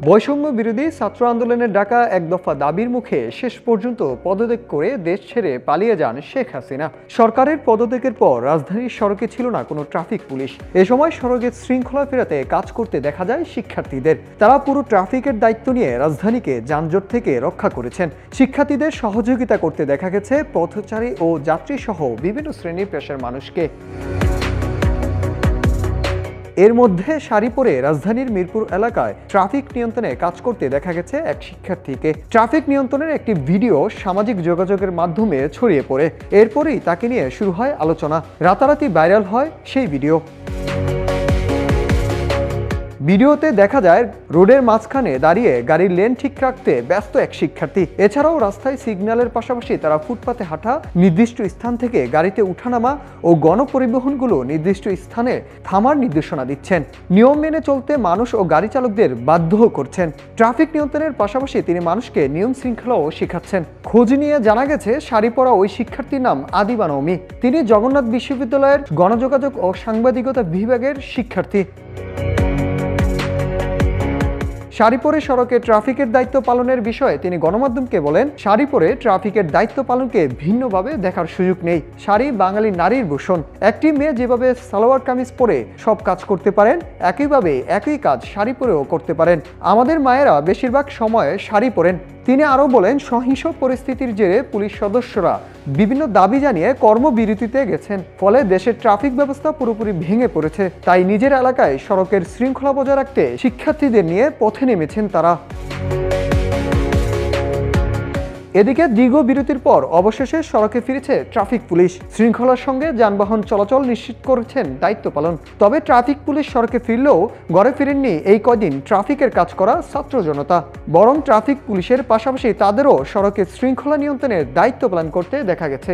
বৈষম্য বিরোধী ছাত্র আন্দোলনের ডাকা এক দফা দাবির মুখে শেষ পর্যন্ত পদত্যাগ করে দেশ ছেড়ে পালিয়ে যান শেখ হাসিনা। সরকারের পদত্যাগের পর রাজধানীর সড়কে ছিল না কোনো ট্রাফিক পুলিশ। এ সময় সড়কের শৃঙ্খলা ফেরাতে কাজ করতে দেখা যায় শিক্ষার্থীদের। তারা পুরো ট্রাফিকের দায়িত্ব নিয়ে রাজধানীকে যানজট থেকে রক্ষা করেছেন। শিক্ষার্থীদের সহযোগিতা করতে দেখা গেছে পথচারী ও যাত্রী সহ বিভিন্ন শ্রেণী পেশার মানুষকে। এর মধ্যে শাড়ি পরে রাজধানীর মিরপুর এলাকায় ট্রাফিক নিয়ন্ত্রণে কাজ করতে দেখা গেছে এক শিক্ষার্থীকে। ট্রাফিক নিয়ন্ত্রণের একটি ভিডিও সামাজিক যোগাযোগের মাধ্যমে ছড়িয়ে পড়ে। এরপরেই তাকে নিয়ে শুরু হয় আলোচনা। রাতারাতি ভাইরাল হয় সেই ভিডিও। ভিডিওতে দেখা যায় রোডের মাঝখানে দাঁড়িয়ে গাড়ির লেন ঠিক রাখতে ব্যস্ত এক শিক্ষার্থী। এছাড়াও রাস্তায় সিগন্যালের পাশাপাশি তারা ফুটপাতে হাঁটা, নির্দিষ্ট স্থান থেকে গাড়িতে উঠানামা ও গণপরিবহনগুলো নির্দিষ্ট স্থানে থামার নির্দেশনা দিচ্ছেন। নিয়ম মেনে চলতে মানুষ ও গাড়ি চালকদের বাধ্য করছেন। ট্রাফিক নিয়ন্ত্রণের পাশাপাশি তিনি মানুষকে নিয়ম শৃঙ্খলাও শেখাচ্ছেন। খোঁজ নিয়ে জানা গেছে শাড়ি পরা ওই শিক্ষার্থীর নাম আদিবা নওমি। তিনি জগন্নাথ বিশ্ববিদ্যালয়ের গণযোগাযোগ ও সাংবাদিকতা বিভাগের শিক্ষার্থী। শাড়ি পরে সড়কে ট্রাফিকের দায়িত্ব পালনের বিষয়ে তিনি গণমাধ্যমকে বলেন, শাড়ি পরে ট্রাফিকের দায়িত্ব পালনকে ভিন্নভাবে দেখার সুযোগ নেই। শাড়ি বাঙালি নারীর ভূষণ। একটি মেয়ে যেভাবে সালোয়ার কামিজ পরে সব কাজ করতে পারেন, একইভাবে একই কাজ শাড়ি পরেও করতে পারেন। আমাদের মায়েরা বেশিরভাগ সময়ে শাড়ি পরেন। তিনি আরও বলেন, সহিংস পরিস্থিতির জেরে পুলিশ সদস্যরা বিভিন্ন দাবি জানিয়ে কর্মবিরতিতে গেছেন। ফলে দেশের ট্রাফিক ব্যবস্থা পুরোপুরি ভেঙে পড়েছে। তাই নিজের এলাকায় সড়কের শৃঙ্খলা বজায় রাখতে শিক্ষার্থীদের নিয়ে পথে নেমেছেন তারা। এদিকে দীর্ঘ বিরতির পর অবশেষে সড়কে ফিরেছে ট্রাফিক পুলিশ। শৃঙ্খলার সঙ্গে যানবাহন চলাচল নিশ্চিত করেছেন দায়িত্ব পালন। তবে ট্রাফিক পুলিশ সড়কে ফিরলেও ঘরে ফিরেননি এই কদিন ট্রাফিকের কাজ করা ছাত্র জনতা। বরং ট্রাফিক পুলিশের পাশাপাশি তাদেরও সড়কের শৃঙ্খলা নিয়ন্ত্রণের দায়িত্ব পালন করতে দেখা গেছে।